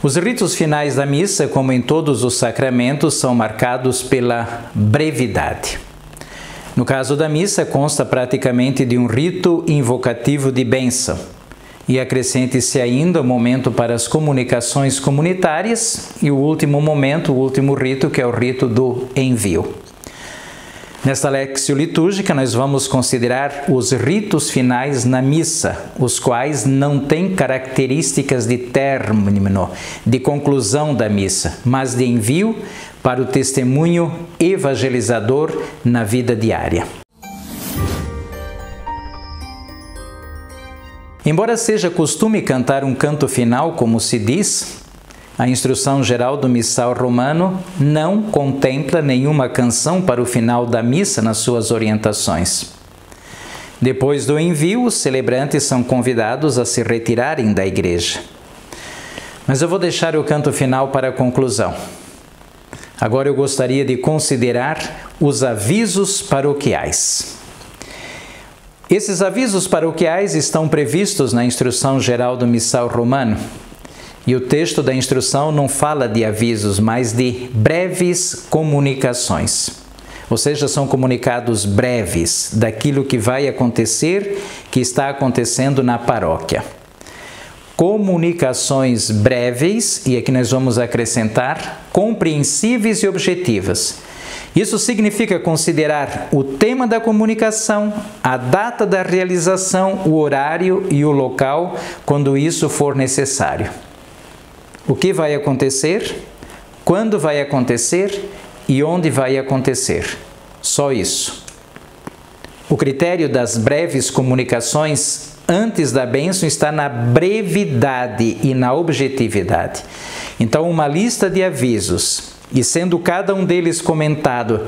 Os ritos finais da missa, como em todos os sacramentos, são marcados pela brevidade. No caso da missa, consta praticamente de um rito invocativo de bênção, e acrescente-se ainda o momento para as comunicações comunitárias e o último momento, o último rito, que é o rito do envio. Nesta Lexio Litúrgica, nós vamos considerar os ritos finais na missa, os quais não têm características de término, de conclusão da missa, mas de envio para o testemunho evangelizador na vida diária. Embora seja costume cantar um canto final, como se diz, a instrução geral do missal romano não contempla nenhuma canção para o final da missa nas suas orientações. Depois do envio, os celebrantes são convidados a se retirarem da igreja. Mas eu vou deixar o canto final para a conclusão. Agora eu gostaria de considerar os avisos paroquiais. Esses avisos paroquiais estão previstos na instrução geral do missal romano. E o texto da instrução não fala de avisos, mas de breves comunicações. Ou seja, são comunicados breves daquilo que vai acontecer, que está acontecendo na paróquia. Comunicações breves, e aqui nós vamos acrescentar, compreensíveis e objetivas. Isso significa considerar o tema da comunicação, a data da realização, o horário e o local, quando isso for necessário. O que vai acontecer, quando vai acontecer e onde vai acontecer. Só isso. O critério das breves comunicações antes da bênção está na brevidade e na objetividade. Então, uma lista de avisos, e sendo cada um deles comentado,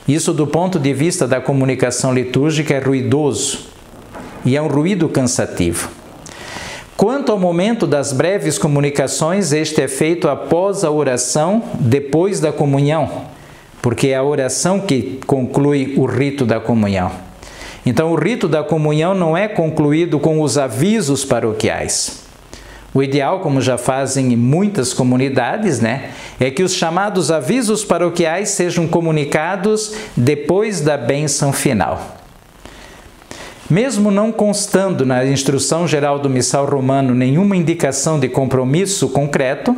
isso do ponto de vista da comunicação litúrgica é ruidoso e é um ruído cansativo. Quanto ao momento das breves comunicações, este é feito após a oração, depois da comunhão, porque é a oração que conclui o rito da comunhão. Então, o rito da comunhão não é concluído com os avisos paroquiais. O ideal, como já fazem em muitas comunidades, é que os chamados avisos paroquiais sejam comunicados depois da bênção final. Mesmo não constando na instrução geral do missal romano nenhuma indicação de compromisso concreto,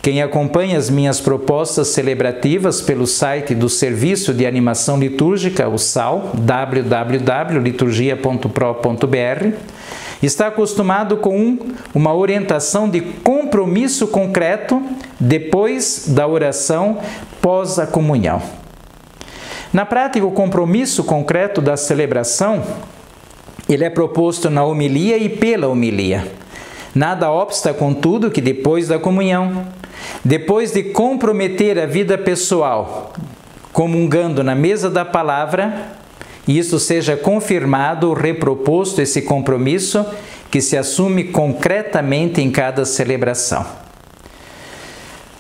quem acompanha as minhas propostas celebrativas pelo site do Serviço de Animação Litúrgica, o SAL, www.liturgia.pro.br, está acostumado com uma orientação de compromisso concreto depois da oração pós a comunhão. Na prática, o compromisso concreto da celebração ele é proposto na homilia e pela homilia. Nada obsta, contudo, que depois da comunhão, depois de comprometer a vida pessoal, comungando na mesa da palavra, isso seja confirmado ou reproposto esse compromisso que se assume concretamente em cada celebração.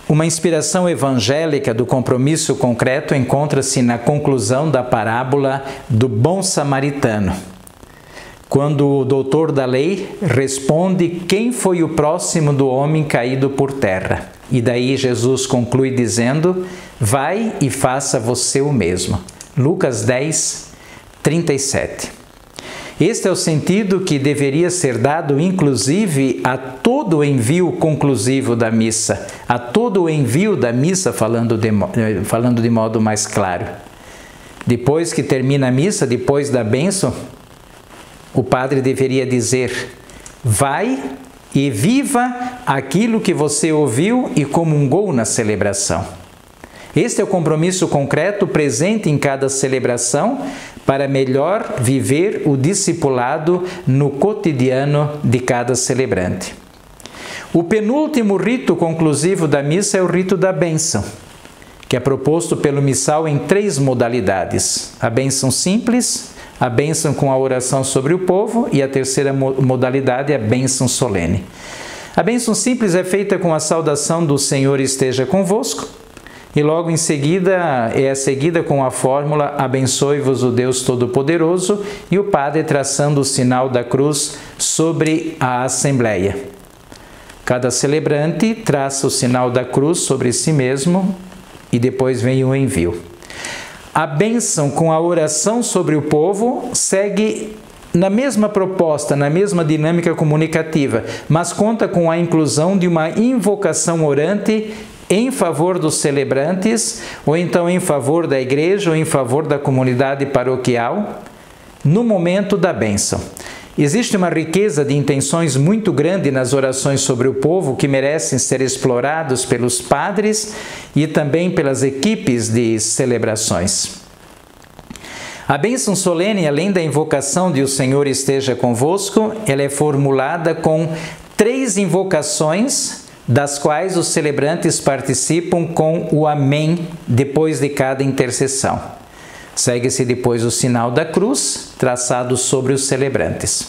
Uma inspiração evangélica do compromisso concreto encontra-se na conclusão da parábola do bom samaritano, quando o doutor da lei responde quem foi o próximo do homem caído por terra. E daí Jesus conclui dizendo, vai e faça você o mesmo. Lucas 10, 37. Este é o sentido que deveria ser dado, inclusive, a todo o envio conclusivo da missa, a todo o envio da missa, falando de modo mais claro. Depois que termina a missa, depois da bênção, o padre deveria dizer, vai e viva aquilo que você ouviu e comungou na celebração. Este é o compromisso concreto presente em cada celebração para melhor viver o discipulado no cotidiano de cada celebrante. O penúltimo rito conclusivo da missa é o rito da bênção, que é proposto pelo missal em 3 modalidades. A bênção simples, a bênção com a oração sobre o povo e a terceira modalidade é a bênção solene. A bênção simples é feita com a saudação do Senhor esteja convosco e logo em seguida é seguida com a fórmula abençoe-vos o Deus Todo-Poderoso e o padre traçando o sinal da cruz sobre a assembleia. Cada celebrante traça o sinal da cruz sobre si mesmo e depois vem o envio. A bênção com a oração sobre o povo segue na mesma proposta, na mesma dinâmica comunicativa, mas conta com a inclusão de uma invocação orante em favor dos celebrantes, ou então em favor da igreja, ou em favor da comunidade paroquial, no momento da bênção. Existe uma riqueza de intenções muito grande nas orações sobre o povo que merecem ser explorados pelos padres e também pelas equipes de celebrações. A bênção solene, além da invocação de "O Senhor esteja convosco", ela é formulada com 3 invocações, das quais os celebrantes participam com o Amém depois de cada intercessão. Segue-se depois o sinal da cruz, traçado sobre os celebrantes.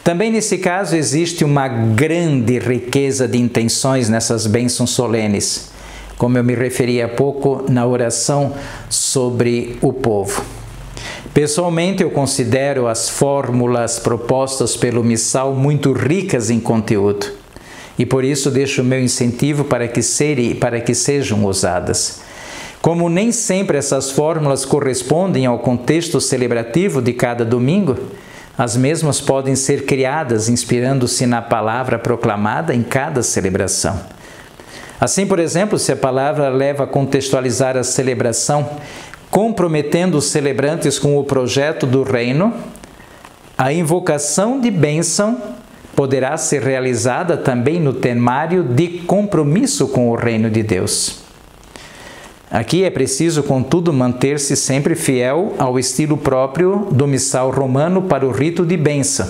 Também nesse caso existe uma grande riqueza de intenções nessas bênçãos solenes, como eu me referi há pouco na oração sobre o povo. Pessoalmente, eu considero as fórmulas propostas pelo missal muito ricas em conteúdo e por isso deixo o meu incentivo para que sejam usadas. Como nem sempre essas fórmulas correspondem ao contexto celebrativo de cada domingo, as mesmas podem ser criadas inspirando-se na palavra proclamada em cada celebração. Assim, por exemplo, se a palavra leva a contextualizar a celebração, comprometendo os celebrantes com o projeto do reino, a invocação de bênção poderá ser realizada também no temário de compromisso com o reino de Deus. Aqui é preciso, contudo, manter-se sempre fiel ao estilo próprio do missal romano para o rito de bênção,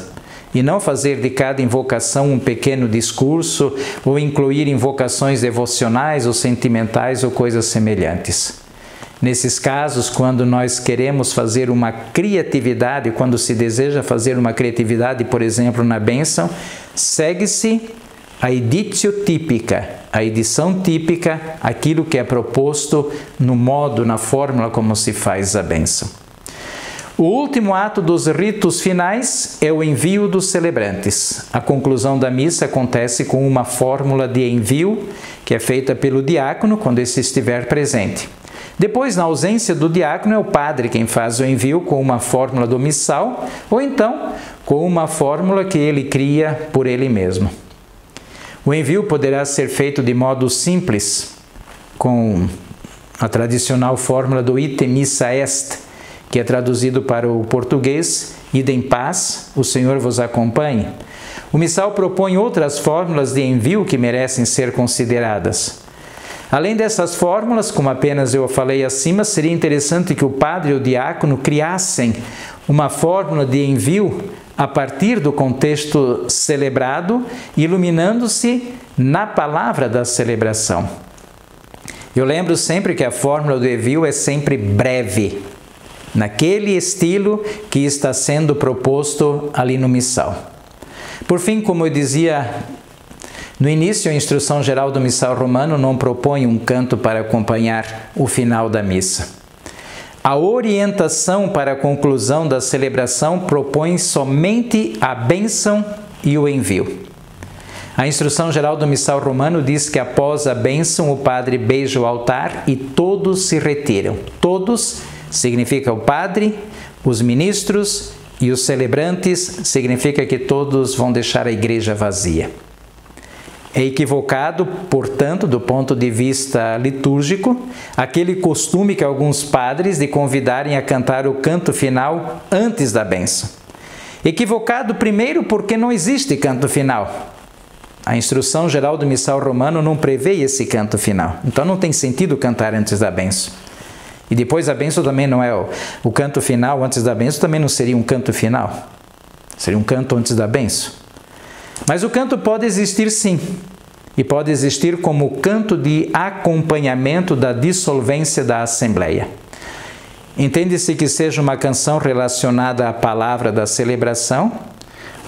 e não fazer de cada invocação um pequeno discurso ou incluir invocações devocionais ou sentimentais ou coisas semelhantes. Nesses casos, quando nós queremos fazer uma criatividade, quando se deseja fazer uma criatividade, por exemplo, na bênção, segue-se a editio típica, a edição típica, aquilo que é proposto no modo, na fórmula como se faz a bênção. O último ato dos ritos finais é o envio dos celebrantes. A conclusão da missa acontece com uma fórmula de envio, que é feita pelo diácono quando esse estiver presente. Depois, na ausência do diácono, é o padre quem faz o envio com uma fórmula do missal, ou então com uma fórmula que ele cria por ele mesmo. O envio poderá ser feito de modo simples, com a tradicional fórmula do ite missa est, que é traduzido para o português, ide em paz, o Senhor vos acompanhe. O missal propõe outras fórmulas de envio que merecem ser consideradas. Além dessas fórmulas, como apenas eu falei acima, seria interessante que o padre e o diácono criassem uma fórmula de envio a partir do contexto celebrado, iluminando-se na palavra da celebração. Eu lembro sempre que a fórmula do envio é sempre breve, naquele estilo que está sendo proposto ali no missal. Por fim, como eu dizia no início, a instrução geral do missal romano não propõe um canto para acompanhar o final da missa. A orientação para a conclusão da celebração propõe somente a bênção e o envio. A instrução geral do missal romano diz que após a bênção o padre beija o altar e todos se retiram. Todos significa o padre, os ministros e os celebrantes, significa que todos vão deixar a igreja vazia. É equivocado, portanto, do ponto de vista litúrgico, aquele costume que alguns padres de convidarem a cantar o canto final antes da bênção. Equivocado primeiro porque não existe canto final. A instrução geral do missal romano não prevê esse canto final. Então não tem sentido cantar antes da bênção. E depois a bênção também não é o canto final antes da bênção, também não seria um canto final. Seria um canto antes da bênção. Mas o canto pode existir sim, e pode existir como canto de acompanhamento da dissolvência da Assembleia. Entende-se que seja uma canção relacionada à palavra da celebração,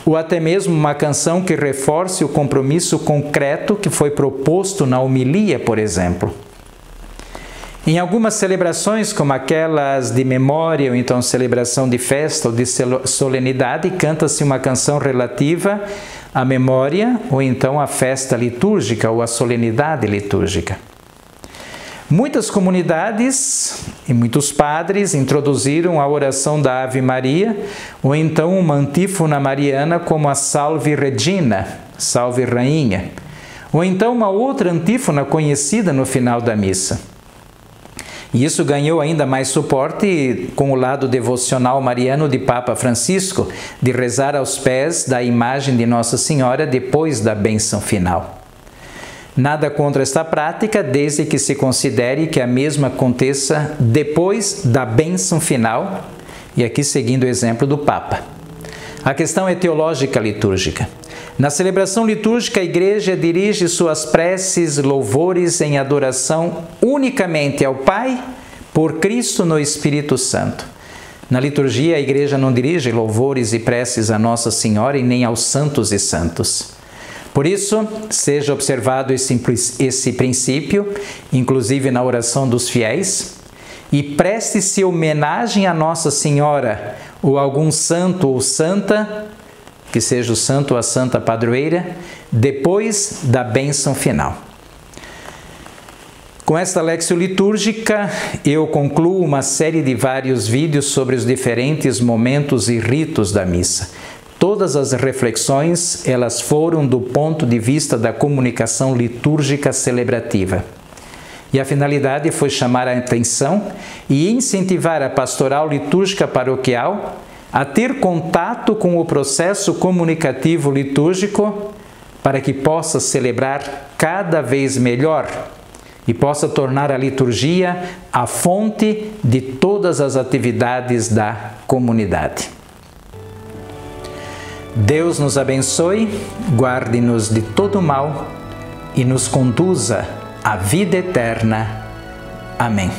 ou até mesmo uma canção que reforce o compromisso concreto que foi proposto na homilia, por exemplo. Em algumas celebrações, como aquelas de memória, ou então celebração de festa ou de solenidade, canta-se uma canção relativa a memória ou então a festa litúrgica ou a solenidade litúrgica. Muitas comunidades e muitos padres introduziram a oração da Ave Maria ou então uma antífona mariana como a Salve Regina, Salve Rainha, ou então uma outra antífona conhecida no final da missa. E isso ganhou ainda mais suporte com o lado devocional mariano de Papa Francisco, de rezar aos pés da imagem de Nossa Senhora depois da bênção final. Nada contra esta prática, desde que se considere que a mesma aconteça depois da bênção final, e aqui seguindo o exemplo do Papa. A questão é teológica litúrgica. Na celebração litúrgica, a Igreja dirige suas preces, louvores em adoração unicamente ao Pai, por Cristo no Espírito Santo. Na liturgia, a Igreja não dirige louvores e preces a Nossa Senhora e nem aos santos e santos. Por isso, seja observado esse princípio, inclusive na oração dos fiéis, e preste-se homenagem a Nossa Senhora ou algum santo ou santa, que seja o santo ou a santa padroeira, depois da bênção final. Com esta Lexio litúrgica, eu concluo uma série de vários vídeos sobre os diferentes momentos e ritos da missa. Todas as reflexões, elas foram do ponto de vista da comunicação litúrgica celebrativa. E a finalidade foi chamar a atenção e incentivar a pastoral litúrgica paroquial a ter contato com o processo comunicativo litúrgico para que possa celebrar cada vez melhor e possa tornar a liturgia a fonte de todas as atividades da comunidade. Deus nos abençoe, guarde-nos de todo mal e nos conduza à vida eterna. Amém.